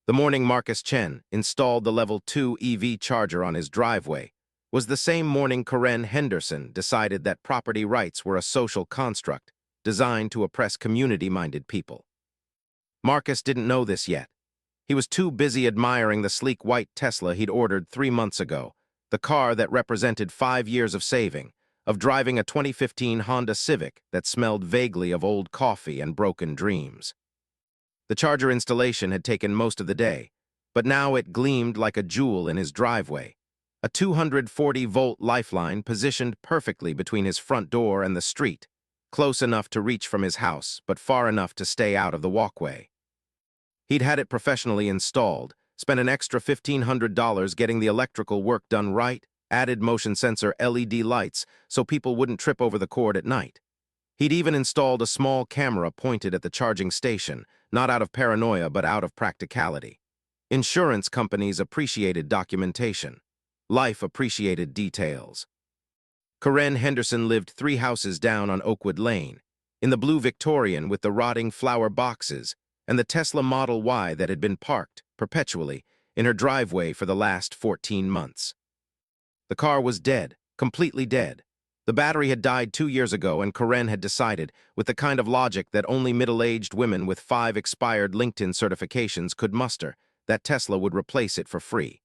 The morning Marcus Chen installed the Level 2 EV charger on his driveway was the same morning Karen Henderson decided that property rights were a social construct designed to oppress community-minded people. Marcus didn't know this yet. He was too busy admiring the sleek white Tesla he'd ordered 3 months ago, the car that represented 5 years of saving, of driving a 2015 Honda Civic that smelled vaguely of old coffee and broken dreams. The charger installation had taken most of the day, but now it gleamed like a jewel in his driveway. A 240-volt lifeline positioned perfectly between his front door and the street, close enough to reach from his house, but far enough to stay out of the walkway. He'd had it professionally installed, spent an extra $1,500 getting the electrical work done right, added motion sensor LED lights so people wouldn't trip over the cord at night. He'd even installed a small camera pointed at the charging station, not out of paranoia but out of practicality. Insurance companies appreciated documentation. Life appreciated details. Karen Henderson lived 3 houses down on Oakwood Lane, in the blue Victorian with the rotting flower boxes and the Tesla Model Y that had been parked, perpetually, in her driveway for the last 14 months. The car was dead, completely dead. The battery had died 2 years ago, and Karen had decided, with the kind of logic that only middle-aged women with 5 expired LinkedIn certifications could muster, that Tesla would replace it for free.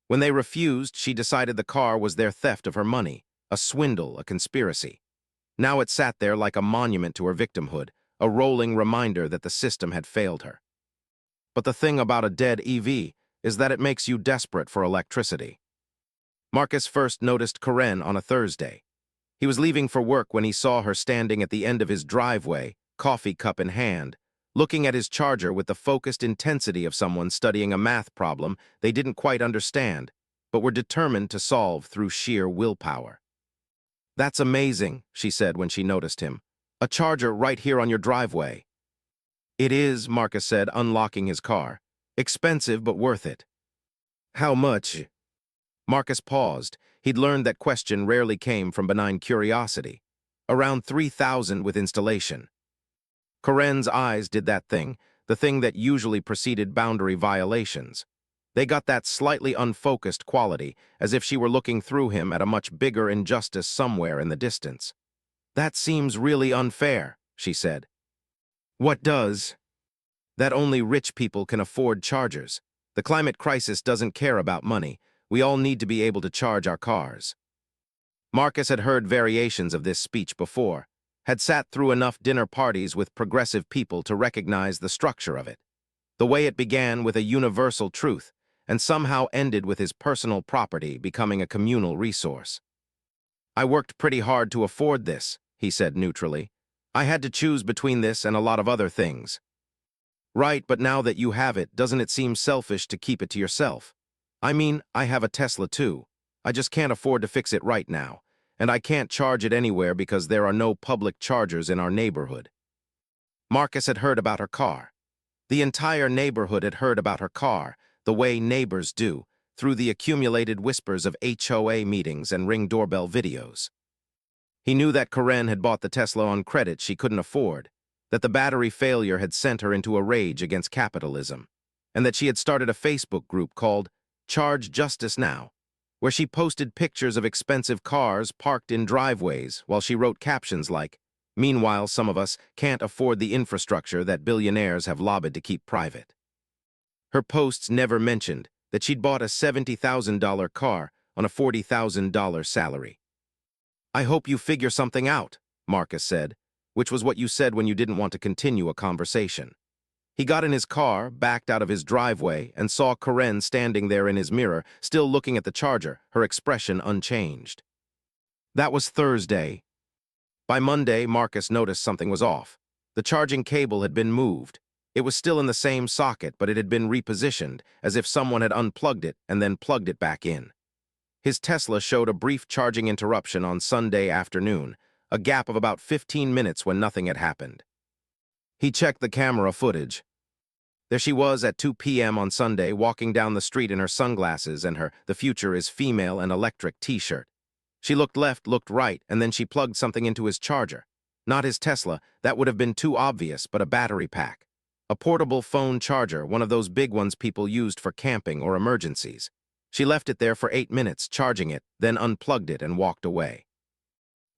When they refused, she decided the car was their theft of her money, a swindle, a conspiracy. Now it sat there like a monument to her victimhood, a rolling reminder that the system had failed her. But the thing about a dead EV is that it makes you desperate for electricity. Marcus first noticed Karen on a Thursday. He was leaving for work when he saw her standing at the end of his driveway, coffee cup in hand, looking at his charger with the focused intensity of someone studying a math problem they didn't quite understand, but were determined to solve through sheer willpower. "That's amazing," she said when she noticed him. "A charger right here on your driveway." "It is," Marcus said, unlocking his car. "Expensive, but worth it." "How much?" Marcus paused. He'd learned that question rarely came from benign curiosity. "Around $3,000 with installation." Karen's eyes did that thing, the thing that usually preceded boundary violations. They got that slightly unfocused quality, as if she were looking through him at a much bigger injustice somewhere in the distance. "That seems really unfair," she said. "What does?" "That only rich people can afford chargers. The climate crisis doesn't care about money. We all need to be able to charge our cars." Marcus had heard variations of this speech before, had sat through enough dinner parties with progressive people to recognize the structure of it. The way it began with a universal truth and somehow ended with his personal property becoming a communal resource. "I worked pretty hard to afford this," he said neutrally. "I had to choose between this and a lot of other things." "Right, but now that you have it, doesn't it seem selfish to keep it to yourself? I mean, I have a Tesla too. I just can't afford to fix it right now, and I can't charge it anywhere because there are no public chargers in our neighborhood." Marcus had heard about her car. The entire neighborhood had heard about her car, the way neighbors do, through the accumulated whispers of HOA meetings and Ring doorbell videos. He knew that Karen had bought the Tesla on credit she couldn't afford, that the battery failure had sent her into a rage against capitalism, and that she had started a Facebook group called Charge Justice Now, where she posted pictures of expensive cars parked in driveways while she wrote captions like, "Meanwhile, some of us can't afford the infrastructure that billionaires have lobbied to keep private." Her posts never mentioned that she'd bought a $70,000 car on a $40,000 salary. "I hope you figure something out," Marcus said, which was what you said when you didn't want to continue a conversation. He got in his car, backed out of his driveway, and saw Karen standing there in his mirror, still looking at the charger, her expression unchanged. That was Thursday. By Monday, Marcus noticed something was off. The charging cable had been moved. It was still in the same socket, but it had been repositioned, as if someone had unplugged it and then plugged it back in. His Tesla showed a brief charging interruption on Sunday afternoon, a gap of about 15 minutes when nothing had happened. He checked the camera footage. There she was at 2 p.m. on Sunday, walking down the street in her sunglasses and her "The Future is Female and Electric" t-shirt. She looked left, looked right, and then she plugged something into his charger. Not his Tesla, that would have been too obvious, but a battery pack. A portable phone charger, one of those big ones people used for camping or emergencies. She left it there for 8 minutes, charging it, then unplugged it and walked away.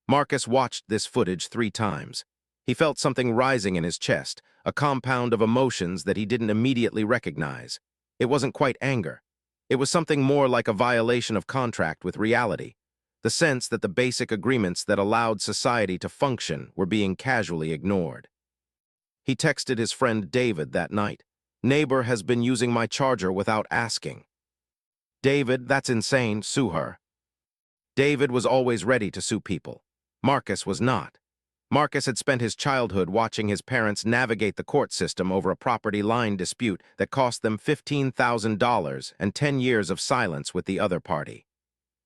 Marcus watched this footage 3 times. He felt something rising in his chest, a compound of emotions that he didn't immediately recognize. It wasn't quite anger. It was something more like a violation of contract with reality, the sense that the basic agreements that allowed society to function were being casually ignored. He texted his friend David that night. "Neighbor has been using my charger without asking." "David, that's insane, sue her." David was always ready to sue people. Marcus was not. Marcus had spent his childhood watching his parents navigate the court system over a property line dispute that cost them $15,000 and 10 years of silence with the other party.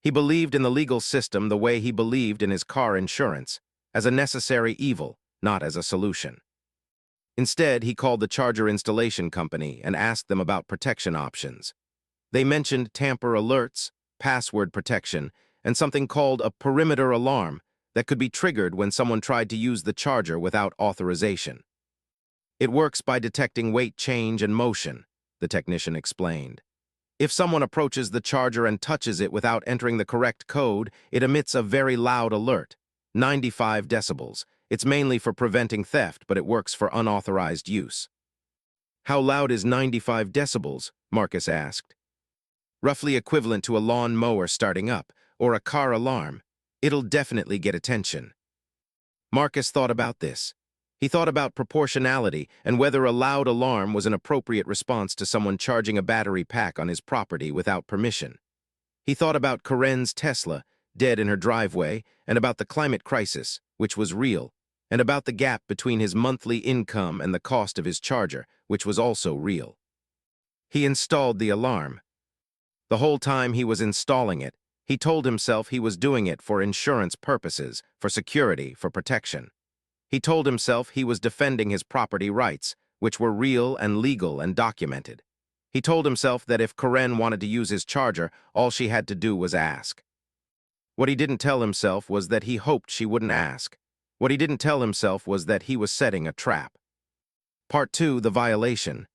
He believed in the legal system the way he believed in his car insurance, as a necessary evil, not as a solution. Instead, he called the charger installation company and asked them about protection options. They mentioned tamper alerts, password protection, and something called a perimeter alarm that could be triggered when someone tried to use the charger without authorization. "It works by detecting weight change and motion," the technician explained. "If someone approaches the charger and touches it without entering the correct code, it emits a very loud alert, 95 decibels. It's mainly for preventing theft, but it works for unauthorized use." "How loud is 95 decibels?" Marcus asked. "Roughly equivalent to a lawn mower starting up, or a car alarm. It'll definitely get attention." Marcus thought about this. He thought about proportionality and whether a loud alarm was an appropriate response to someone charging a battery pack on his property without permission. He thought about Karen's Tesla, dead in her driveway, and about the climate crisis, which was real, and about the gap between his monthly income and the cost of his charger, which was also real. He installed the alarm. The whole time he was installing it, he told himself he was doing it for insurance purposes, for security, for protection. He told himself he was defending his property rights, which were real and legal and documented. He told himself that if Karen wanted to use his charger, all she had to do was ask. What he didn't tell himself was that he hoped she wouldn't ask. What he didn't tell himself was that he was setting a trap. Part 2, the violation.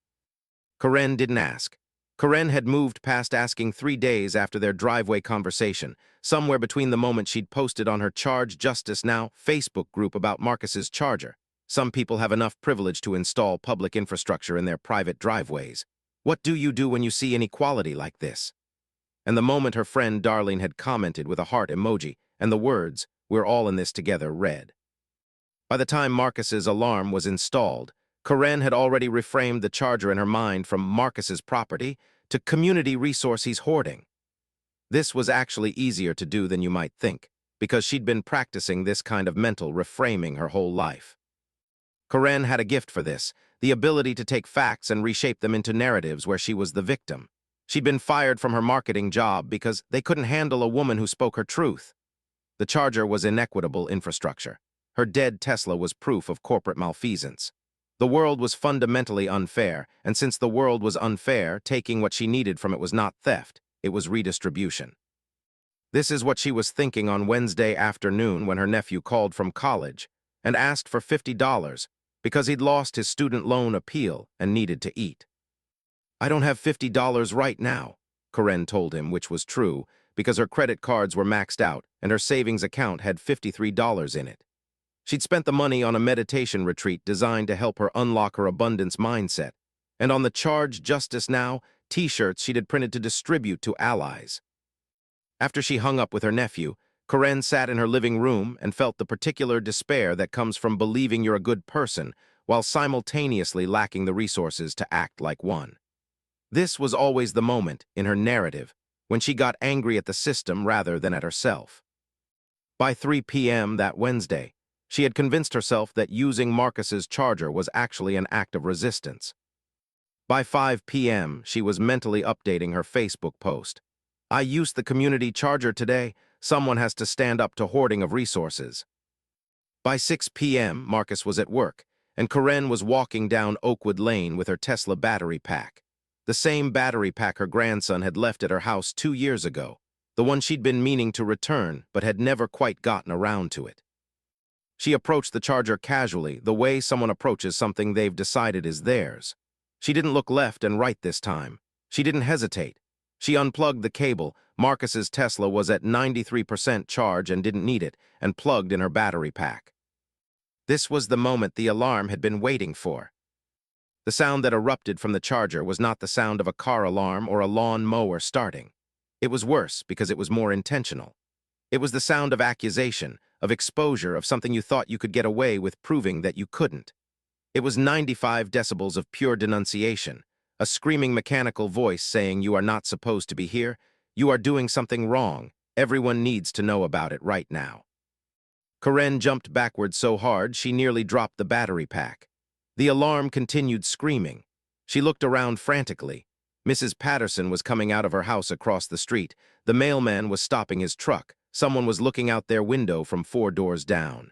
Karen didn't ask. Karen had moved past asking 3 days after their driveway conversation, somewhere between the moment she'd posted on her Charge Justice Now Facebook group about Marcus's charger. Some people have enough privilege to install public infrastructure in their private driveways. What do you do when you see inequality like this? And the moment her friend Darlene had commented with a heart emoji and the words, "We're all in this together," read. By the time Marcus's alarm was installed, Karen had already reframed the charger in her mind from Marcus's property to community resource he's hoarding. This was actually easier to do than you might think, because she'd been practicing this kind of mental reframing her whole life. Karen had a gift for this, the ability to take facts and reshape them into narratives where she was the victim. She'd been fired from her marketing job because they couldn't handle a woman who spoke her truth. The charger was inequitable infrastructure. Her dead Tesla was proof of corporate malfeasance. The world was fundamentally unfair, and since the world was unfair, taking what she needed from it was not theft, it was redistribution. This is what she was thinking on Wednesday afternoon when her nephew called from college and asked for $50 because he'd lost his student loan appeal and needed to eat. "I don't have $50 right now," Karen told him, which was true, because her credit cards were maxed out and her savings account had $53 in it. She'd spent the money on a meditation retreat designed to help her unlock her abundance mindset, and on the Charge Justice Now t-shirts she'd printed to distribute to allies. After she hung up with her nephew, Karen sat in her living room and felt the particular despair that comes from believing you're a good person while simultaneously lacking the resources to act like one. This was always the moment, in her narrative, when she got angry at the system rather than at herself. By 3 p.m. that Wednesday, she had convinced herself that using Marcus's charger was actually an act of resistance. By 5 p.m., she was mentally updating her Facebook post. "I used the community charger today. Someone has to stand up to hoarding of resources." By 6 p.m., Marcus was at work, and Karen was walking down Oakwood Lane with her Tesla battery pack. The same battery pack her grandson had left at her house 2 years ago, the one she'd been meaning to return but had never quite gotten around to it. She approached the charger casually, the way someone approaches something they've decided is theirs. She didn't look left and right this time. She didn't hesitate. She unplugged the cable. Marcus's Tesla was at 93% charge and didn't need it, and plugged in her battery pack. This was the moment the alarm had been waiting for. The sound that erupted from the charger was not the sound of a car alarm or a lawn mower starting. It was worse because it was more intentional. It was the sound of accusation, of exposure, of something you thought you could get away with proving that you couldn't. It was 95 decibels of pure denunciation, a screaming mechanical voice saying you are not supposed to be here, you are doing something wrong, everyone needs to know about it right now. Karen jumped backward so hard she nearly dropped the battery pack. The alarm continued screaming. She looked around frantically. Mrs. Patterson was coming out of her house across the street. The mailman was stopping his truck. Someone was looking out their window from 4 doors down.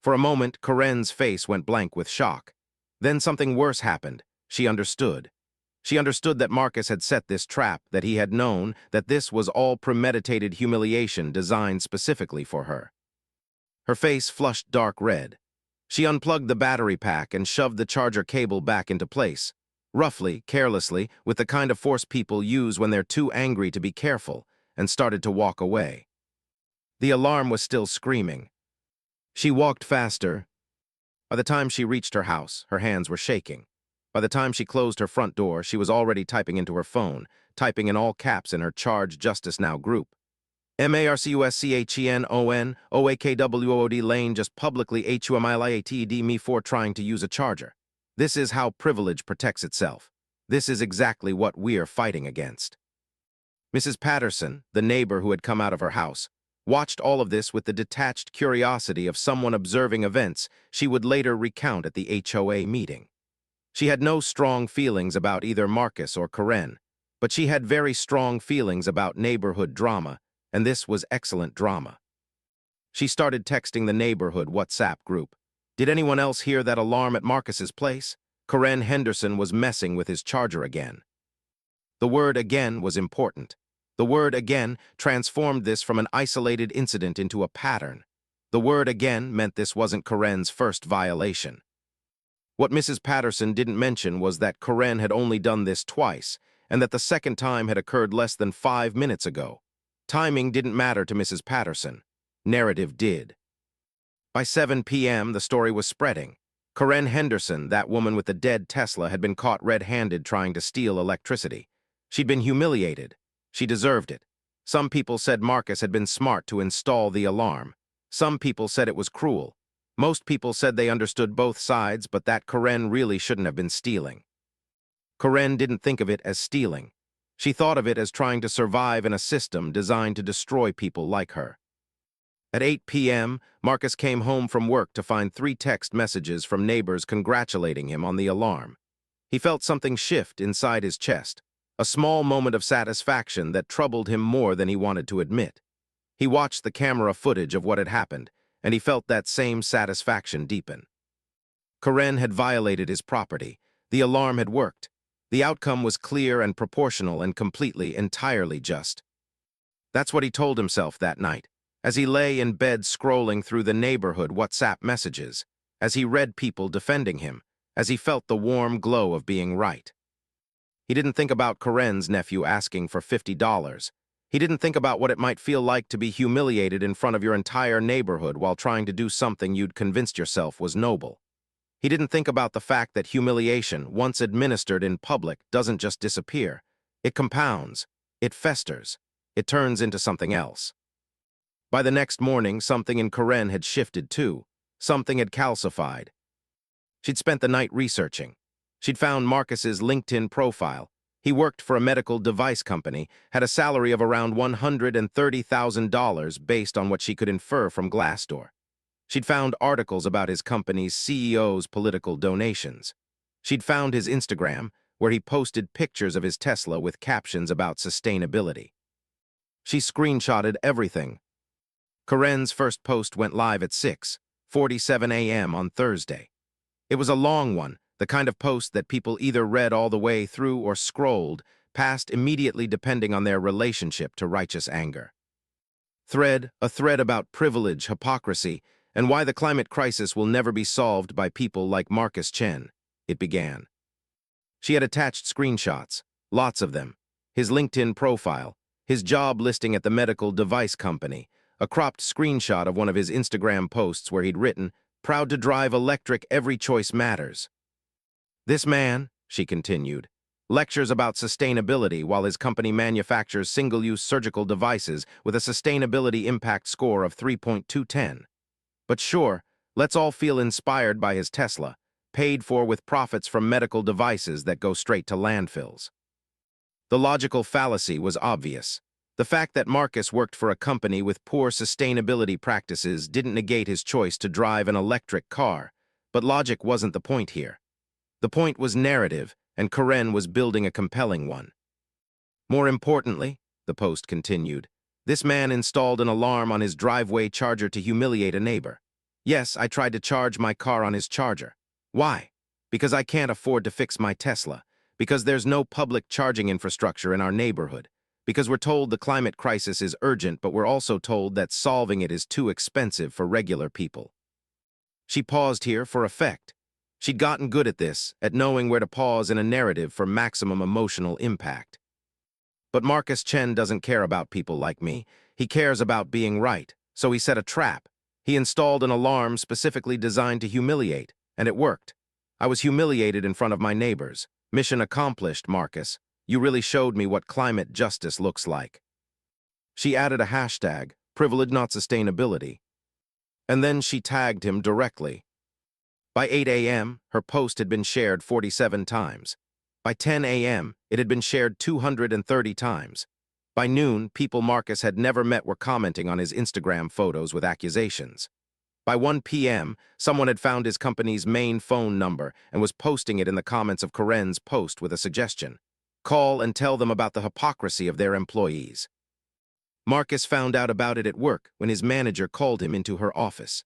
For a moment, Karen's face went blank with shock. Then something worse happened. She understood. She understood that Marcus had set this trap, that he had known, that this was all premeditated humiliation designed specifically for her. Her face flushed dark red. She unplugged the battery pack and shoved the charger cable back into place. Roughly, carelessly, with the kind of force people use when they're too angry to be careful, and started to walk away. The alarm was still screaming. She walked faster. By the time she reached her house, her hands were shaking. By the time she closed her front door, she was already typing into her phone, typing in all caps in her Charge Justice Now group. MARCUSCHENON OAKWOOD Lane just publicly HUMILIATED me for trying to use a charger. This is how privilege protects itself. This is exactly what we're fighting against. Mrs. Patterson, the neighbor who had come out of her house, watched all of this with the detached curiosity of someone observing events she would later recount at the HOA meeting. She had no strong feelings about either Marcus or Karen, but she had very strong feelings about neighborhood drama, and this was excellent drama. She started texting the neighborhood WhatsApp group. Did anyone else hear that alarm at Marcus's place? Karen Henderson was messing with his charger again. The word again was important. The word again transformed this from an isolated incident into a pattern. The word again meant this wasn't Karen's first violation. What Mrs. Patterson didn't mention was that Karen had only done this twice, and that the second time had occurred less than 5 minutes ago. Timing didn't matter to Mrs. Patterson. Narrative did. By 7 p.m., the story was spreading. Karen Henderson, that woman with the dead Tesla, had been caught red-handed trying to steal electricity. She'd been humiliated. She deserved it. Some people said Marcus had been smart to install the alarm. Some people said it was cruel. Most people said they understood both sides, but that Karen really shouldn't have been stealing. Karen didn't think of it as stealing. She thought of it as trying to survive in a system designed to destroy people like her. At 8 p.m., Marcus came home from work to find 3 text messages from neighbors congratulating him on the alarm. He felt something shift inside his chest, a small moment of satisfaction that troubled him more than he wanted to admit. He watched the camera footage of what had happened, and he felt that same satisfaction deepen. Karen had violated his property. The alarm had worked. The outcome was clear and proportional and completely, entirely just. That's what he told himself that night, as he lay in bed scrolling through the neighborhood WhatsApp messages, as he read people defending him, as he felt the warm glow of being right. He didn't think about Karen's nephew asking for $50. He didn't think about what it might feel like to be humiliated in front of your entire neighborhood while trying to do something you'd convinced yourself was noble. He didn't think about the fact that humiliation, once administered in public, doesn't just disappear. It compounds. It festers. It turns into something else. By the next morning, something in Karen had shifted too. Something had calcified. She'd spent the night researching. She'd found Marcus's LinkedIn profile. He worked for a medical device company, had a salary of around $130,000 based on what she could infer from Glassdoor. She'd found articles about his company's CEO's political donations. She'd found his Instagram, where he posted pictures of his Tesla with captions about sustainability. She screenshotted everything. Karen's first post went live at 6:47 a.m. on Thursday. It was a long one, the kind of post that people either read all the way through or scrolled past immediately depending on their relationship to righteous anger. A thread about privilege, hypocrisy, and why the climate crisis will never be solved by people like Marcus Chen, it began. She had attached screenshots, lots of them, his LinkedIn profile, his job listing at the medical device company, a cropped screenshot of one of his Instagram posts where he'd written, "Proud to drive electric, every choice matters." This man, she continued, lectures about sustainability while his company manufactures single-use surgical devices with a sustainability impact score of 3.210. But sure, let's all feel inspired by his Tesla, paid for with profits from medical devices that go straight to landfills. The logical fallacy was obvious. The fact that Marcus worked for a company with poor sustainability practices didn't negate his choice to drive an electric car, but logic wasn't the point here. The point was narrative, and Karen was building a compelling one. More importantly, the post continued, this man installed an alarm on his driveway charger to humiliate a neighbor. Yes, I tried to charge my car on his charger. Why? Because I can't afford to fix my Tesla. Because there's no public charging infrastructure in our neighborhood. Because we're told the climate crisis is urgent, but we're also told that solving it is too expensive for regular people. She paused here for effect. She'd gotten good at this, at knowing where to pause in a narrative for maximum emotional impact. But Marcus Chen doesn't care about people like me. He cares about being right, so he set a trap. He installed an alarm specifically designed to humiliate, and it worked. I was humiliated in front of my neighbors. Mission accomplished, Marcus. You really showed me what climate justice looks like. She added a hashtag, privilege not sustainability. And then she tagged him directly. By 8 a.m., her post had been shared 47 times. By 10 a.m., it had been shared 230 times. By noon, people Marcus had never met were commenting on his Instagram photos with accusations. By 1 p.m., someone had found his company's main phone number and was posting it in the comments of Karen's post with a suggestion. Call and tell them about the hypocrisy of their employees. Marcus found out about it at work when his manager called him into her office.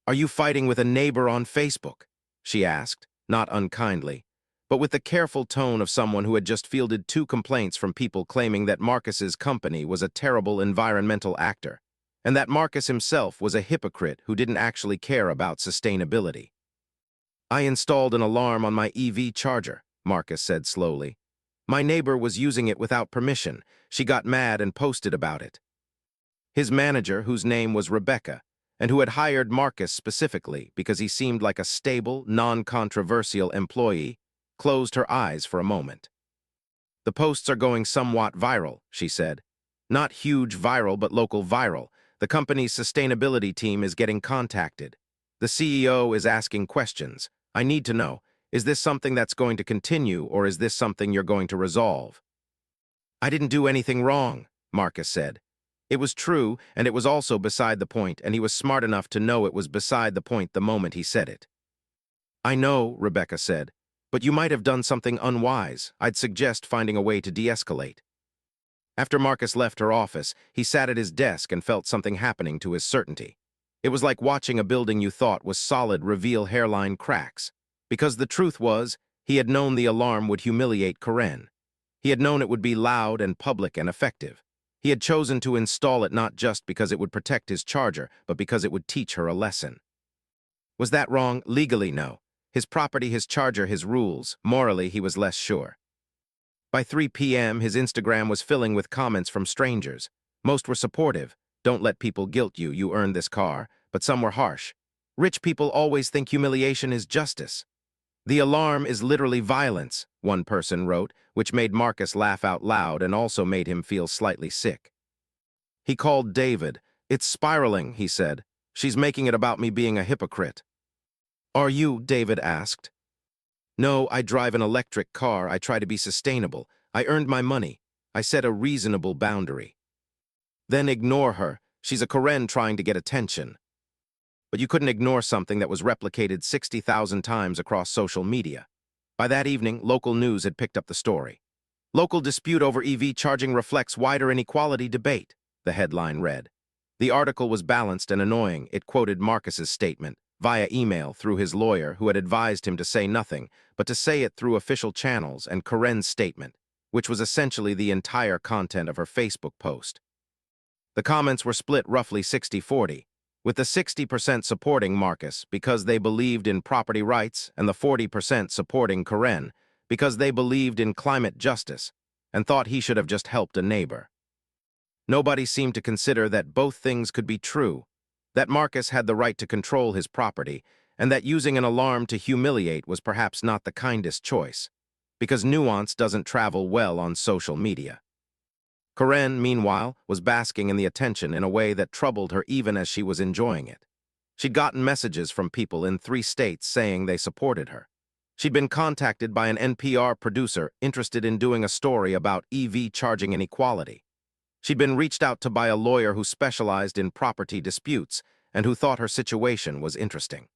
"Are you fighting with a neighbor on Facebook?" she asked, not unkindly, but with the careful tone of someone who had just fielded 2 complaints from people claiming that Marcus's company was a terrible environmental actor, and that Marcus himself was a hypocrite who didn't actually care about sustainability. "I installed an alarm on my EV charger," Marcus said slowly. "My neighbor was using it without permission. She got mad and posted about it." His manager, whose name was Rebecca, and who had hired Marcus specifically because he seemed like a stable, non-controversial employee, closed her eyes for a moment. "The posts are going somewhat viral," she said. "Not huge viral, but local viral. The company's sustainability team is getting contacted. The CEO is asking questions. I need to know, is this something that's going to continue, or is this something you're going to resolve?" "I didn't do anything wrong," Marcus said. It was true, and it was also beside the point, and he was smart enough to know it was beside the point the moment he said it. "I know," Rebecca said, "but you might have done something unwise. I'd suggest finding a way to de-escalate." After Marcus left her office, he sat at his desk and felt something happening to his certainty. It was like watching a building you thought was solid reveal hairline cracks. Because the truth was, he had known the alarm would humiliate Karen. He had known it would be loud and public and effective. He had chosen to install it not just because it would protect his charger, but because it would teach her a lesson. Was that wrong? Legally, no. His property, his charger, his rules. Morally, he was less sure. By 3 p.m., his Instagram was filling with comments from strangers. Most were supportive. "Don't let people guilt you, you earned this car." But some were harsh. "Rich people always think humiliation is justice." "The alarm is literally violence," one person wrote, which made Marcus laugh out loud and also made him feel slightly sick. He called David. "It's spiraling," he said. "She's making it about me being a hypocrite." "Are you?" David asked. "No, I drive an electric car. I try to be sustainable. I earned my money. I set a reasonable boundary." "Then ignore her. She's a Karen trying to get attention." But you couldn't ignore something that was replicated 60,000 times across social media. By that evening, local news had picked up the story. "Local dispute over EV charging reflects wider inequality debate," the headline read. The article was balanced and annoying. It quoted Marcus's statement, via email through his lawyer who had advised him to say nothing, but to say it through official channels, and Karen's statement, which was essentially the entire content of her Facebook post. The comments were split roughly 60-40. with the 60% supporting Marcus because they believed in property rights and the 40% supporting Karen because they believed in climate justice and thought he should have just helped a neighbor. Nobody seemed to consider that both things could be true, that Marcus had the right to control his property, and that using an alarm to humiliate was perhaps not the kindest choice, because nuance doesn't travel well on social media. Karen, meanwhile, was basking in the attention in a way that troubled her even as she was enjoying it. She'd gotten messages from people in 3 states saying they supported her. She'd been contacted by an NPR producer interested in doing a story about EV charging inequality. She'd been reached out to by a lawyer who specialized in property disputes and who thought her situation was interesting.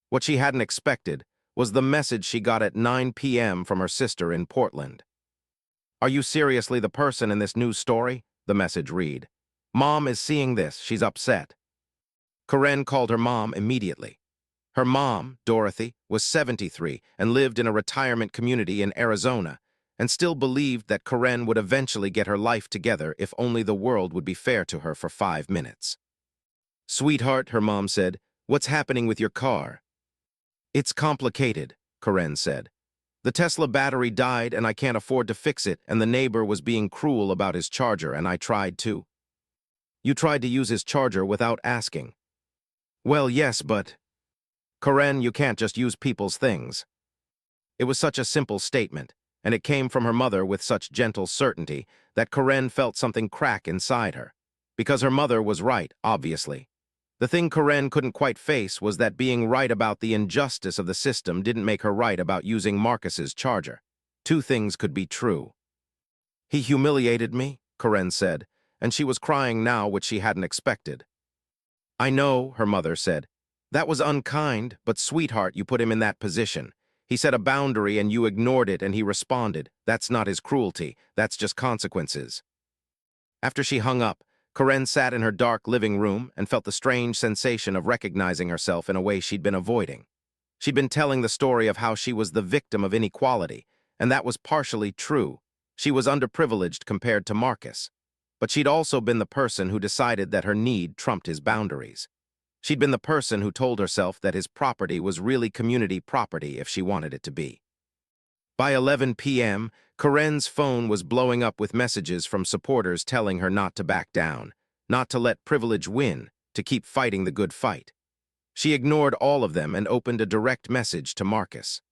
What she hadn't expected was the message she got at 9 p.m. from her sister in Portland. "Are you seriously the person in this news story?" the message read. "Mom is seeing this. She's upset." Karen called her mom immediately. Her mom, Dorothy, was 73 and lived in a retirement community in Arizona, and still believed that Karen would eventually get her life together if only the world would be fair to her for 5 minutes. "Sweetheart," her mom said, "what's happening with your car?" "It's complicated," Karen said. "The Tesla battery died and I can't afford to fix it, and the neighbor was being cruel about his charger and I tried to." "You tried to use his charger without asking." "Well, yes, but—" "Karen, you can't just use people's things." It was such a simple statement, and it came from her mother with such gentle certainty that Karen felt something crack inside her. Because her mother was right, obviously. The thing Karen couldn't quite face was that being right about the injustice of the system didn't make her right about using Marcus's charger. 2 things could be true. "He humiliated me," Karen said, and she was crying now, which she hadn't expected. "I know," her mother said. "That was unkind, but sweetheart, you put him in that position. He set a boundary and you ignored it and he responded. That's not his cruelty, that's just consequences." After she hung up, Karen sat in her dark living room and felt the strange sensation of recognizing herself in a way she'd been avoiding. She'd been telling the story of how she was the victim of inequality, and that was partially true. She was underprivileged compared to Marcus. But she'd also been the person who decided that her need trumped his boundaries. She'd been the person who told herself that his property was really community property if she wanted it to be. By 11 p.m., Karen's phone was blowing up with messages from supporters telling her not to back down, not to let privilege win, to keep fighting the good fight. She ignored all of them and opened a direct message to Marcus.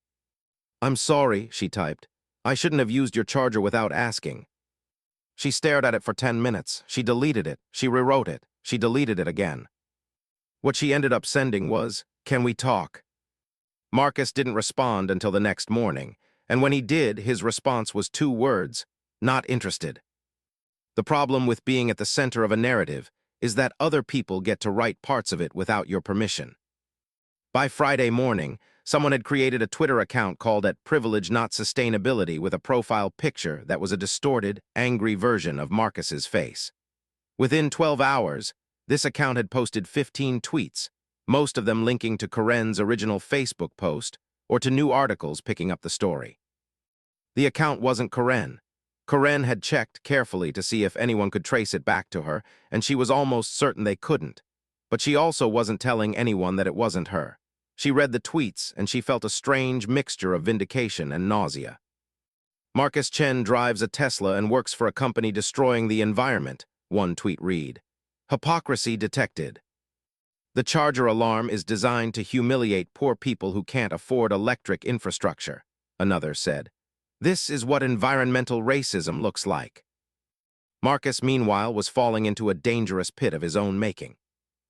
"I'm sorry," she typed. "I shouldn't have used your charger without asking." She stared at it for 10 minutes. She deleted it. She rewrote it. She deleted it again. What she ended up sending was, "Can we talk?" Marcus didn't respond until the next morning, and when he did, his response was 2 words: "Not interested." The problem with being at the center of a narrative is that other people get to write parts of it without your permission. By Friday morning, someone had created a Twitter account called @Privilege Not Sustainability with a profile picture that was a distorted, angry version of Marcus's face. Within 12 hours, this account had posted 15 tweets, most of them linking to Karen's original Facebook post or to new articles picking up the story. The account wasn't Karen. Karen had checked carefully to see if anyone could trace it back to her, and she was almost certain they couldn't. But she also wasn't telling anyone that it wasn't her. She read the tweets, and she felt a strange mixture of vindication and nausea. "Marcus Chen drives a Tesla and works for a company destroying the environment," one tweet read. "Hypocrisy detected. The charger alarm is designed to humiliate poor people who can't afford electric infrastructure," another said. "This is what environmental racism looks like." Marcus, meanwhile, was falling into a dangerous pit of his own making.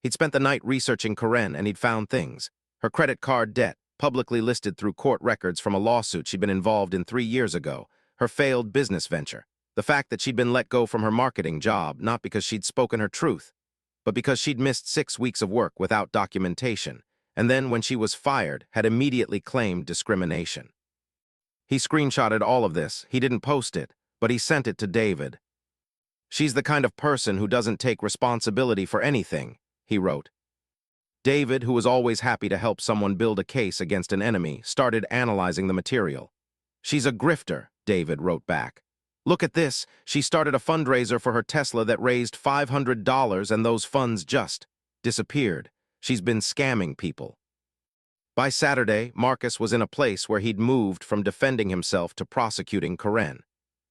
He'd spent the night researching Karen, and he'd found things. Her credit card debt, publicly listed through court records from a lawsuit she'd been involved in 3 years ago, her failed business venture, the fact that she'd been let go from her marketing job not because she'd spoken her truth, but because she'd missed 6 weeks of work without documentation, and then, when she was fired, had immediately claimed discrimination. He screenshotted all of this. He didn't post it, but he sent it to David. "She's the kind of person who doesn't take responsibility for anything," he wrote. David, who was always happy to help someone build a case against an enemy, started analyzing the material. "She's a grifter," David wrote back. "Look at this. She started a fundraiser for her Tesla that raised $500, and those funds just..." disappeared. She's been scamming people. By Saturday, Marcus was in a place where he'd moved from defending himself to prosecuting Karen.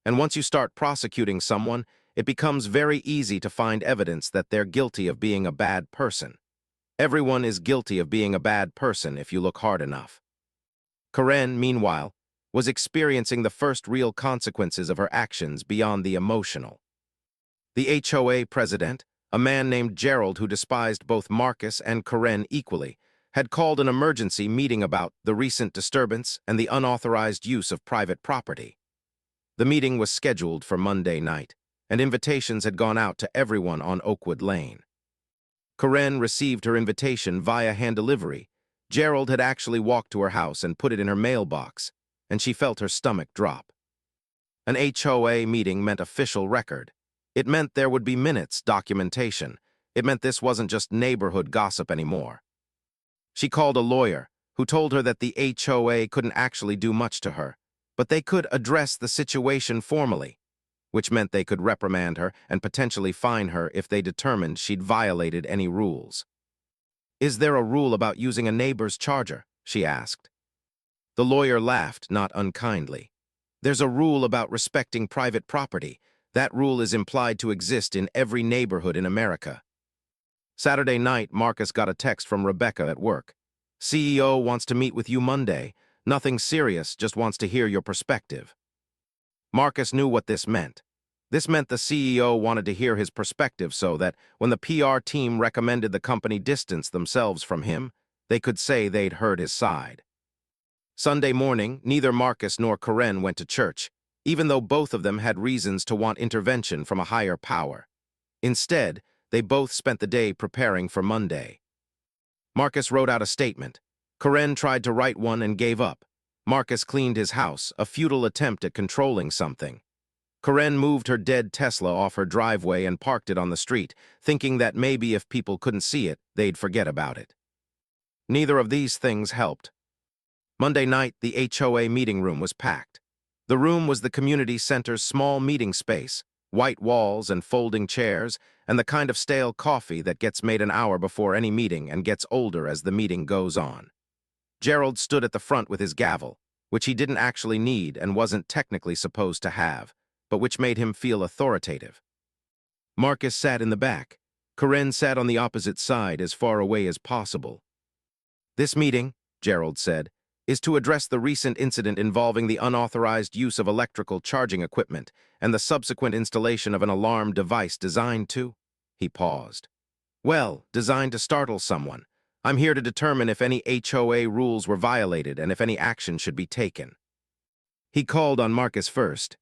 And once you start prosecuting someone, it becomes very easy to find evidence that they're guilty of being a bad person. Everyone is guilty of being a bad person if you look hard enough. Karen, meanwhile, was experiencing the first real consequences of her actions beyond the emotional. The HOA president, a man named Gerald who despised both Marcus and Karen equally, had called an emergency meeting about the recent disturbance and the unauthorized use of private property. The meeting was scheduled for Monday night, and invitations had gone out to everyone on Oakwood Lane. Karen received her invitation via hand delivery. Gerald had actually walked to her house and put it in her mailbox, and she felt her stomach drop. An HOA meeting meant official record. It meant there would be minutes, documentation. It meant this wasn't just neighborhood gossip anymore. She called a lawyer, who told her that the HOA couldn't actually do much to her, but they could address the situation formally, which meant they could reprimand her and potentially fine her if they determined she'd violated any rules. "Is there a rule about using a neighbor's charger?" she asked. The lawyer laughed, not unkindly. "There's a rule about respecting private property. That rule is implied to exist in every neighborhood in America." Saturday night, Marcus got a text from Rebecca at work. "CEO wants to meet with you Monday. Nothing serious, just wants to hear your perspective." Marcus knew what this meant. This meant the CEO wanted to hear his perspective so that when the PR team recommended the company distance themselves from him, they could say they'd heard his side. Sunday morning, neither Marcus nor Karen went to church, even though both of them had reasons to want intervention from a higher power. Instead, they both spent the day preparing for Monday. Marcus wrote out a statement. Karen tried to write one and gave up. Marcus cleaned his house, a futile attempt at controlling something. Karen moved her dead Tesla off her driveway and parked it on the street, thinking that maybe if people couldn't see it, they'd forget about it. Neither of these things helped. Monday night, the HOA meeting room was packed. The room was the community center's small meeting space, white walls and folding chairs, and the kind of stale coffee that gets made an hour before any meeting and gets older as the meeting goes on. Gerald stood at the front with his gavel, which he didn't actually need and wasn't technically supposed to have, but which made him feel authoritative. Marcus sat in the back. Karen sat on the opposite side, as far away as possible. "This meeting," Gerald said, "is to address the recent incident involving the unauthorized use of electrical charging equipment and the subsequent installation of an alarm device designed to—" He paused. "Well, designed to startle someone. I'm here to determine if any HOA rules were violated and if any action should be taken." He called on Marcus first.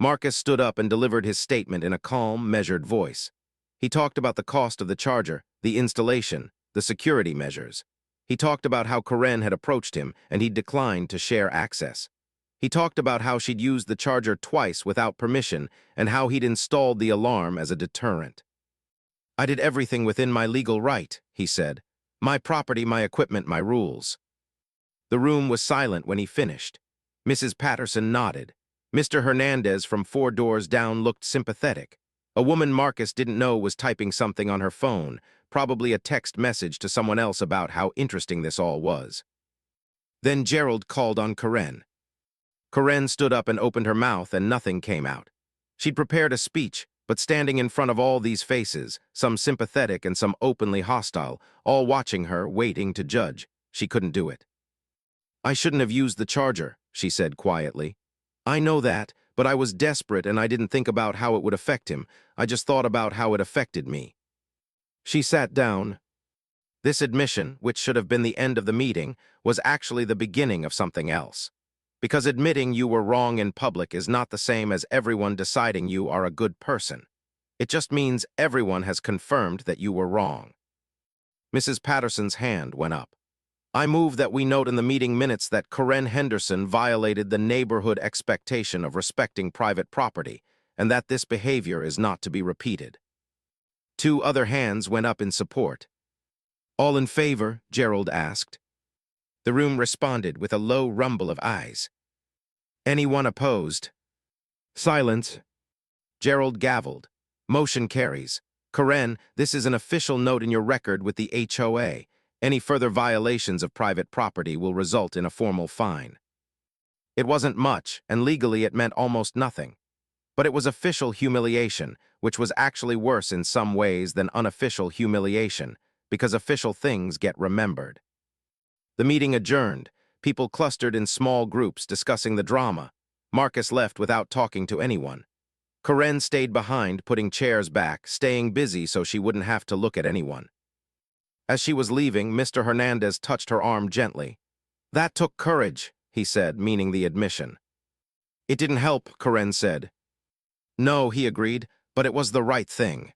Marcus stood up and delivered his statement in a calm, measured voice. He talked about the cost of the charger, the installation, the security measures. He talked about how Karen had approached him and he'd declined to share access. He talked about how she'd used the charger twice without permission and how he'd installed the alarm as a deterrent. "I did everything within my legal right," he said. "My property, my equipment, my rules." The room was silent when he finished. Mrs. Patterson nodded. Mr. Hernandez from 4 doors down looked sympathetic. A woman Marcus didn't know was typing something on her phone, probably a text message to someone else about how interesting this all was. Then Gerald called on Karen. Karen stood up and opened her mouth and nothing came out. She'd prepared a speech, but standing in front of all these faces, some sympathetic and some openly hostile, all watching her, waiting to judge, she couldn't do it. "I shouldn't have used the charger," she said quietly. "I know that, but I was desperate and I didn't think about how it would affect him. I just thought about how it affected me." She sat down. This admission, which should have been the end of the meeting, was actually the beginning of something else. Because admitting you were wrong in public is not the same as everyone deciding you are a good person. It just means everyone has confirmed that you were wrong. Mrs. Patterson's hand went up. "I move that we note in the meeting minutes that Karen Henderson violated the neighborhood expectation of respecting private property, and that this behavior is not to be repeated." 2 other hands went up in support. "All in favor?" Gerald asked. The room responded with a low rumble of ayes. "Anyone opposed?" Silence. Gerald gavelled. "Motion carries." Karen, this is an official note in your record with the HOA. Any further violations of private property will result in a formal fine. It wasn't much, and legally it meant almost nothing. But it was official humiliation, which was actually worse in some ways than unofficial humiliation, because official things get remembered. The meeting adjourned. People clustered in small groups discussing the drama. Marcus left without talking to anyone. Karen stayed behind, putting chairs back, staying busy so she wouldn't have to look at anyone. As she was leaving, Mr. Hernandez touched her arm gently. "That took courage," he said, meaning the admission. "It didn't help," Karen said. "No," he agreed, "but it was the right thing."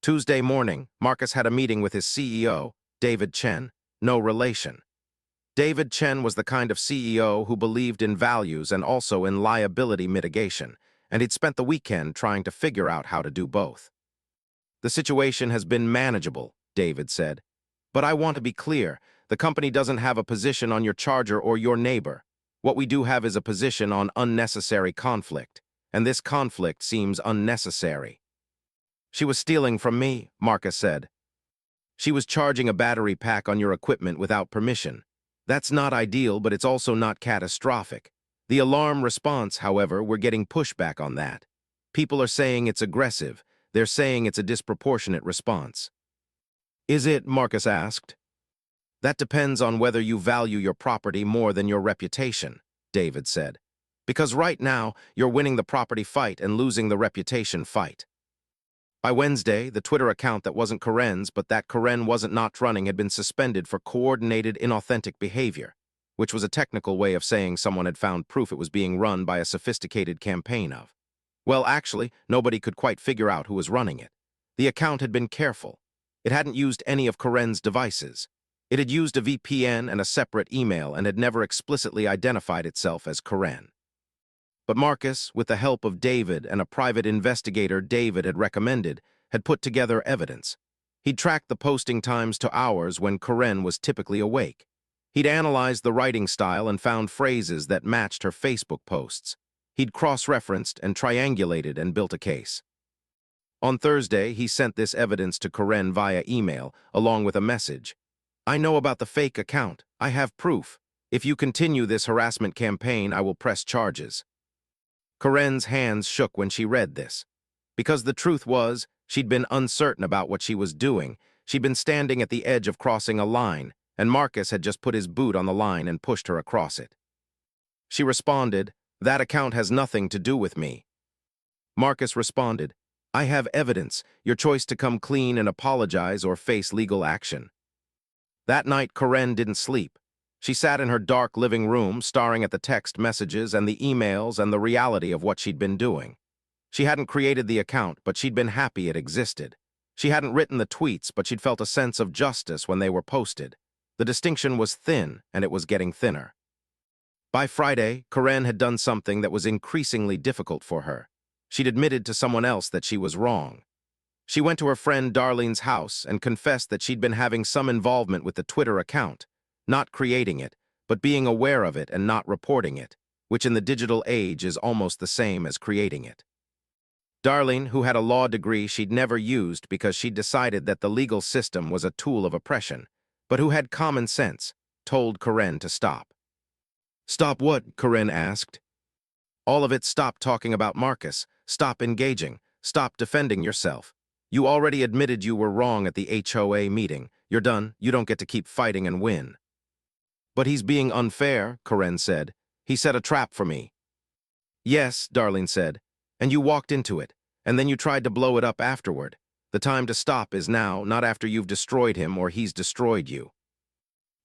Tuesday morning, Marcus had a meeting with his CEO, David Chen, no relation. David Chen was the kind of CEO who believed in values and also in liability mitigation, and he'd spent the weekend trying to figure out how to do both. "The situation has been manageable," David said. "But I want to be clear, the company doesn't have a position on your charger or your neighbor. What we do have is a position on unnecessary conflict, and this conflict seems unnecessary." "She was stealing from me," Marcus said. "She was charging a battery pack on your equipment without permission. That's not ideal, but it's also not catastrophic. The alarm response, however, we're getting pushback on that. People are saying it's aggressive. They're saying it's a disproportionate response." "Is it?" Marcus asked. "That depends on whether you value your property more than your reputation," David said. "Because right now, you're winning the property fight and losing the reputation fight." By Wednesday, the Twitter account that wasn't Karen's but that Karen wasn't not running had been suspended for coordinated inauthentic behavior, which was a technical way of saying someone had found proof it was being run by a sophisticated campaign of. Well, actually, nobody could quite figure out who was running it. The account had been careful. It hadn't used any of Karen's devices. It had used a VPN and a separate email and had never explicitly identified itself as Karen. But Marcus, with the help of David and a private investigator David had recommended, had put together evidence. He'd tracked the posting times to hours when Karen was typically awake. He'd analyzed the writing style and found phrases that matched her Facebook posts. He'd cross-referenced and triangulated and built a case. On Thursday, he sent this evidence to Karen via email, along with a message. "I know about the fake account. I have proof. If you continue this harassment campaign, I will press charges." Karen's hands shook when she read this. Because the truth was, she'd been uncertain about what she was doing. She'd been standing at the edge of crossing a line, and Marcus had just put his boot on the line and pushed her across it. She responded, "That account has nothing to do with me." Marcus responded, "I have evidence, your choice to come clean and apologize or face legal action." That night, Karen didn't sleep. She sat in her dark living room, staring at the text messages and the emails and the reality of what she'd been doing. She hadn't created the account, but she'd been happy it existed. She hadn't written the tweets, but she'd felt a sense of justice when they were posted. The distinction was thin, and it was getting thinner. By Friday, Karen had done something that was increasingly difficult for her. She'd admitted to someone else that she was wrong. She went to her friend Darlene's house and confessed that she'd been having some involvement with the Twitter account, not creating it, but being aware of it and not reporting it, which in the digital age is almost the same as creating it. Darlene, who had a law degree she'd never used because she'd decided that the legal system was a tool of oppression, but who had common sense, told Karen to stop. "Stop what?" Karen asked. "All of it. Stop talking about Marcus. Stop engaging. Stop defending yourself. You already admitted you were wrong at the HOA meeting. You're done. You don't get to keep fighting and win." "But he's being unfair," Karen said. "He set a trap for me." "Yes," Darlene said, "and you walked into it, and then you tried to blow it up afterward. The time to stop is now, not after you've destroyed him or he's destroyed you."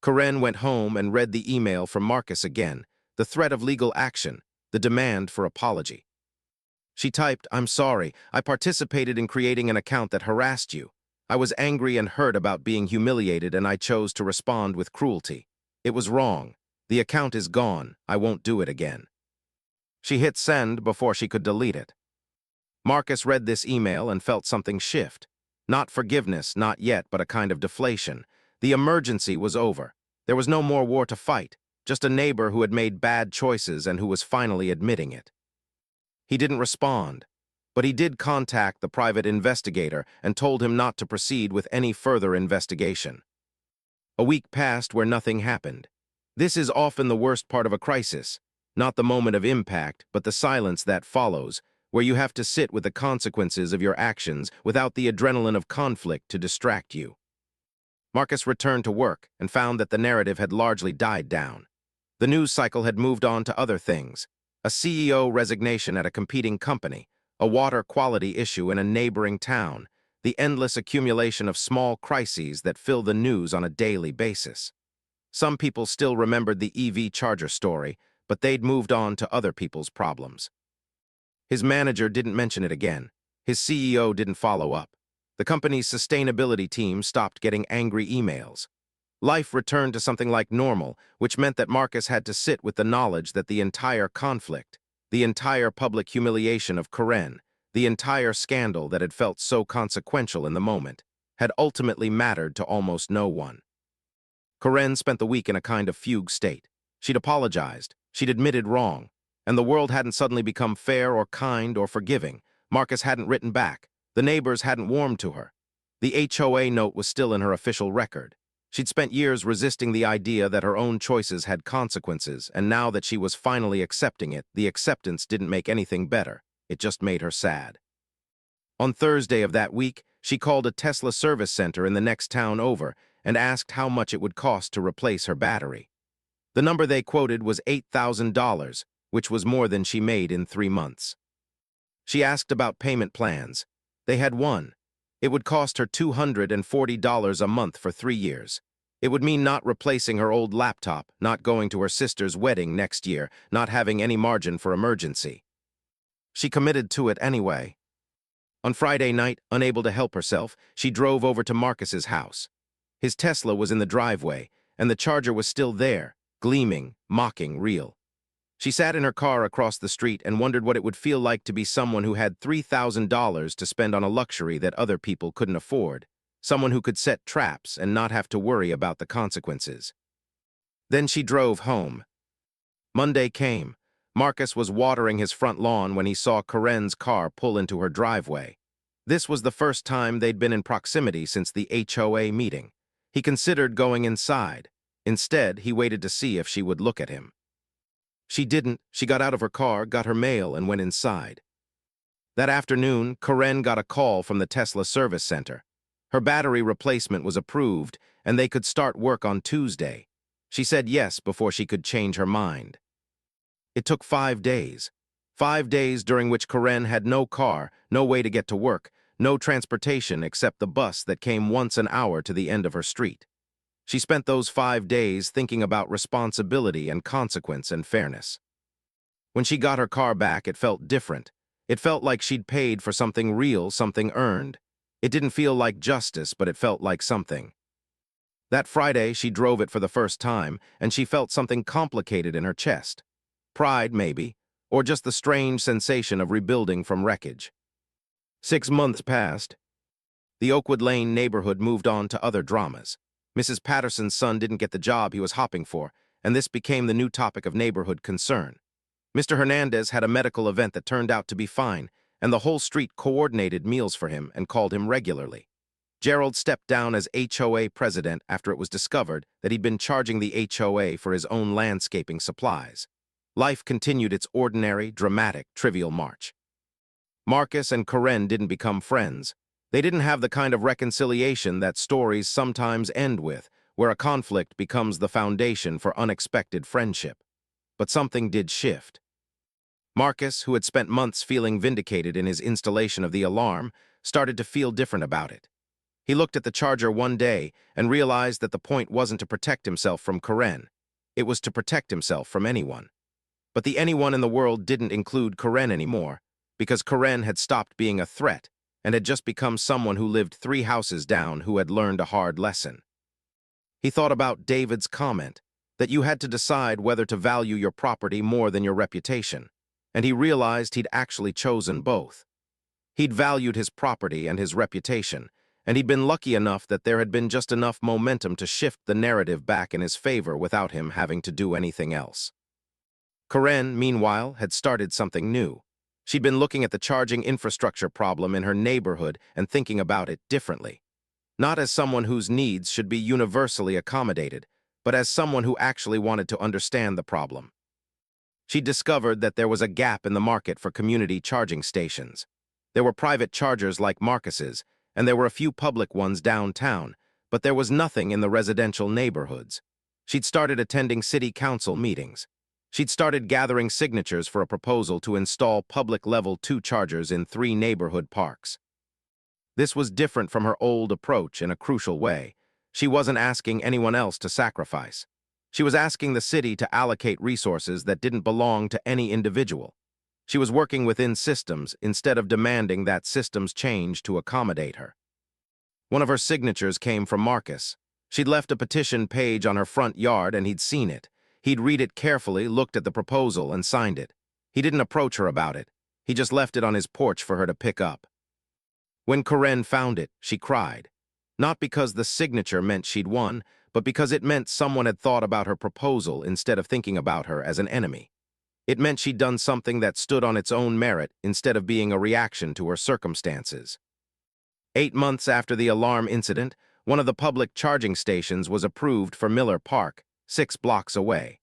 Karen went home and read the email from Marcus again, the threat of legal action, the demand for apology. She typed, "I'm sorry. I participated in creating an account that harassed you. I was angry and hurt about being humiliated, and I chose to respond with cruelty. It was wrong. The account is gone. I won't do it again." She hit send before she could delete it. Marcus read this email and felt something shift. Not forgiveness, not yet, but a kind of deflation. The emergency was over. There was no more war to fight, just a neighbor who had made bad choices and who was finally admitting it. He didn't respond, But he did contact the private investigator and told him not to proceed with any further investigation. A week passed where nothing happened. This is often the worst part of a crisis, not the moment of impact, but the silence that follows, where you have to sit with the consequences of your actions without the adrenaline of conflict to distract you. Marcus returned to work and found that the narrative had largely died down. The news cycle had moved on to other things: a CEO resignation at a competing company, a water quality issue in a neighboring town, the endless accumulation of small crises that fill the news on a daily basis. Some people still remembered the EV charger story, but they'd moved on to other people's problems. His manager didn't mention it again. His CEO didn't follow up. The company's sustainability team stopped getting angry emails. Life returned to something like normal, which meant that Marcus had to sit with the knowledge that the entire conflict, the entire public humiliation of Karen, the entire scandal that had felt so consequential in the moment, had ultimately mattered to almost no one. Karen spent the week in a kind of fugue state. She'd apologized, she'd admitted wrong, and the world hadn't suddenly become fair or kind or forgiving. Marcus hadn't written back. The neighbors hadn't warmed to her. The HOA note was still in her official record. She'd spent years resisting the idea that her own choices had consequences, and now that she was finally accepting it, the acceptance didn't make anything better. It just made her sad. On Thursday of that week, she called a Tesla service center in the next town over and asked how much it would cost to replace her battery. The number they quoted was $8,000, which was more than she made in 3 months. She asked about payment plans. They had one. It would cost her $240 a month for 3 years. It would mean not replacing her old laptop, not going to her sister's wedding next year, not having any margin for emergency. She committed to it anyway. On Friday night, unable to help herself, she drove over to Marcus's house. His Tesla was in the driveway, and the charger was still there, gleaming, mocking, real. She sat in her car across the street and wondered what it would feel like to be someone who had $3,000 to spend on a luxury that other people couldn't afford, someone who could set traps and not have to worry about the consequences. Then she drove home. Monday came. Marcus was watering his front lawn when he saw Karen's car pull into her driveway. This was the first time they'd been in proximity since the HOA meeting. He considered going inside. Instead, he waited to see if she would look at him. She didn't. She got out of her car, got her mail, and went inside. That afternoon, Karen got a call from the Tesla service center. Her battery replacement was approved, and they could start work on Tuesday. She said yes before she could change her mind. It took 5 days. 5 days during which Karen had no car, no way to get to work, no transportation except the bus that came once an hour to the end of her street. She spent those 5 days thinking about responsibility and consequence and fairness. When she got her car back, it felt different. It felt like she'd paid for something real, something earned. It didn't feel like justice, but it felt like something. That Friday, she drove it for the first time, and she felt something complicated in her chest. Pride, maybe, or just the strange sensation of rebuilding from wreckage. 6 months passed. The Oakwood Lane neighborhood moved on to other dramas. Mrs. Patterson's son didn't get the job he was hopping for, and this became the new topic of neighborhood concern. Mr. Hernandez had a medical event that turned out to be fine, and the whole street coordinated meals for him and called him regularly. Gerald stepped down as HOA president after it was discovered that he'd been charging the HOA for his own landscaping supplies. Life continued its ordinary, dramatic, trivial march. Marcus and Karen didn't become friends. They didn't have the kind of reconciliation that stories sometimes end with, where a conflict becomes the foundation for unexpected friendship. But something did shift. Marcus, who had spent months feeling vindicated in his installation of the alarm, started to feel different about it. He looked at the charger one day and realized that the point wasn't to protect himself from Karen. It was to protect himself from anyone. But the anyone in the world didn't include Karen anymore, because Karen had stopped being a threat and had just become someone who lived 3 houses down who had learned a hard lesson. He thought about David's comment, that you had to decide whether to value your property more than your reputation, and he realized he'd actually chosen both. He'd valued his property and his reputation, and he'd been lucky enough that there had been just enough momentum to shift the narrative back in his favor without him having to do anything else. Karen, meanwhile, had started something new. She'd been looking at the charging infrastructure problem in her neighborhood and thinking about it differently. Not as someone whose needs should be universally accommodated, but as someone who actually wanted to understand the problem. She discovered that there was a gap in the market for community charging stations. There were private chargers like Marcus's, and there were a few public ones downtown, but there was nothing in the residential neighborhoods. She'd started attending city council meetings. She'd started gathering signatures for a proposal to install public level 2 chargers in 3 neighborhood parks. This was different from her old approach in a crucial way. She wasn't asking anyone else to sacrifice. She was asking the city to allocate resources that didn't belong to any individual. She was working within systems instead of demanding that systems change to accommodate her. One of her signatures came from Marcus. She'd left a petition page on her front yard and he'd seen it. He'd read it carefully, looked at the proposal, and signed it. He didn't approach her about it. He just left it on his porch for her to pick up. When Corinne found it, she cried. Not because the signature meant she'd won, but because it meant someone had thought about her proposal instead of thinking about her as an enemy. It meant she'd done something that stood on its own merit instead of being a reaction to her circumstances. 8 months after the alarm incident, one of the public charging stations was approved for Miller Park, 6 blocks away.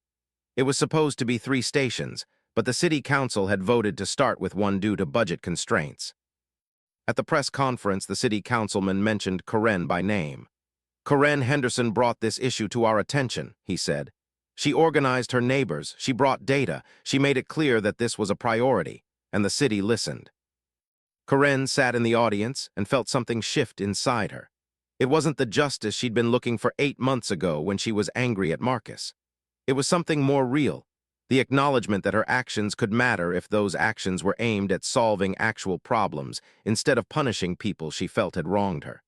It was supposed to be 3 stations, but the city council had voted to start with one due to budget constraints. At the press conference, the city councilman mentioned Corinne by name. "Corinne Henderson brought this issue to our attention," he said. "She organized her neighbors, she brought data, she made it clear that this was a priority, and the city listened." Corinne sat in the audience and felt something shift inside her. It wasn't the justice she'd been looking for 8 months ago when she was angry at Marcus. It was something more real, the acknowledgement that her actions could matter if those actions were aimed at solving actual problems instead of punishing people she felt had wronged her.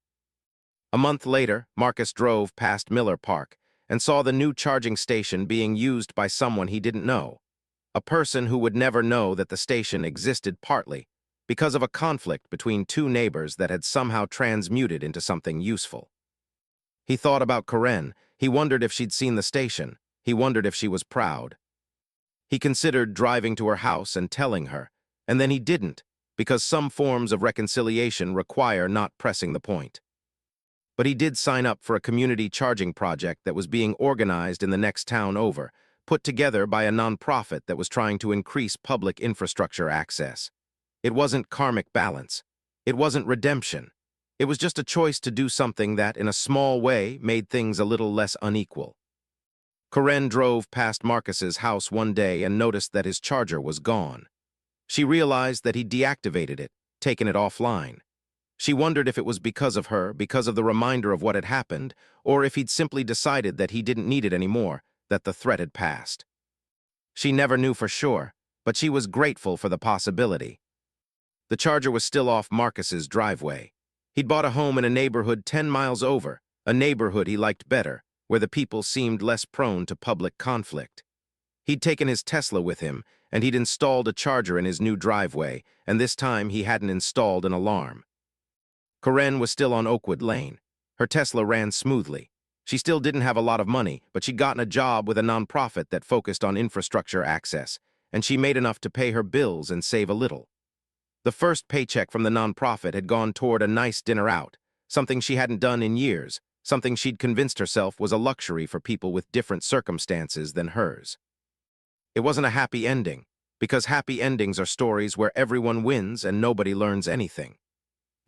A month later, Marcus drove past Miller Park and saw the new charging station being used by someone he didn't know, a person who would never know that the station existed partly because of a conflict between 2 neighbors that had somehow transmuted into something useful. He thought about Corinne. He wondered if she'd seen the station. He wondered if she was proud. He considered driving to her house and telling her, and then he didn't, because some forms of reconciliation require not pressing the point. But he did sign up for a community charging project that was being organized in the next town over, put together by a nonprofit that was trying to increase public infrastructure access. It wasn't karmic balance. It wasn't redemption. It was just a choice to do something that, in a small way, made things a little less unequal. Corinne drove past Marcus's house one day and noticed that his charger was gone. She realized that he'd deactivated it, taken it offline. She wondered if it was because of her, because of the reminder of what had happened, or if he'd simply decided that he didn't need it anymore, that the threat had passed. She never knew for sure, but she was grateful for the possibility. The charger was still off Marcus's driveway. He'd bought a home in a neighborhood 10 miles over, a neighborhood he liked better, where the people seemed less prone to public conflict. He'd taken his Tesla with him, and he'd installed a charger in his new driveway, and this time he hadn't installed an alarm. Corinne was still on Oakwood Lane. Her Tesla ran smoothly. She still didn't have a lot of money, but she'd gotten a job with a nonprofit that focused on infrastructure access, and she made enough to pay her bills and save a little. The first paycheck from the nonprofit had gone toward a nice dinner out, something she hadn't done in years, something she'd convinced herself was a luxury for people with different circumstances than hers. It wasn't a happy ending, because happy endings are stories where everyone wins and nobody learns anything.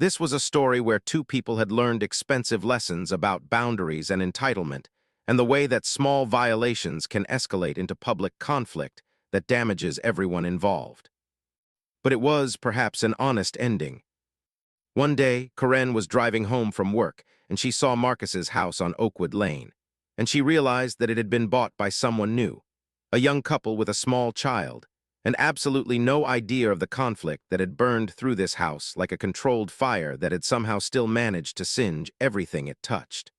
This was a story where 2 people had learned expensive lessons about boundaries and entitlement, and the way that small violations can escalate into public conflict that damages everyone involved. But it was, perhaps, an honest ending. One day, Corinne was driving home from work, and she saw Marcus's house on Oakwood Lane, and she realized that it had been bought by someone new, a young couple with a small child, and absolutely no idea of the conflict that had burned through this house like a controlled fire that had somehow still managed to singe everything it touched.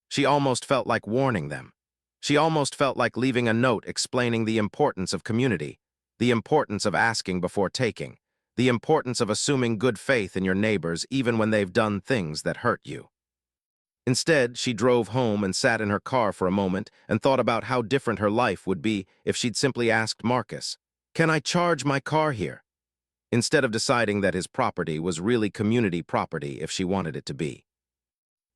She almost felt like warning them. She almost felt like leaving a note explaining the importance of community, the importance of asking before taking, the importance of assuming good faith in your neighbors even when they've done things that hurt you. Instead, she drove home and sat in her car for a moment and thought about how different her life would be if she'd simply asked Marcus, "Can I charge my car here?" instead of deciding that his property was really community property if she wanted it to be.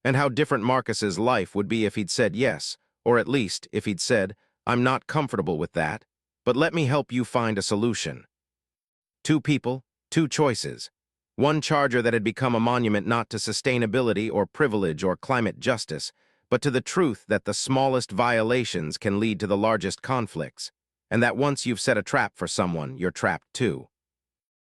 And how different Marcus's life would be if he'd said yes, or at least if he'd said, "I'm not comfortable with that, but let me help you find a solution." Two people, two choices. One charger that had become a monument not to sustainability or privilege or climate justice, but to the truth that the smallest violations can lead to the largest conflicts, and that once you've set a trap for someone, you're trapped too.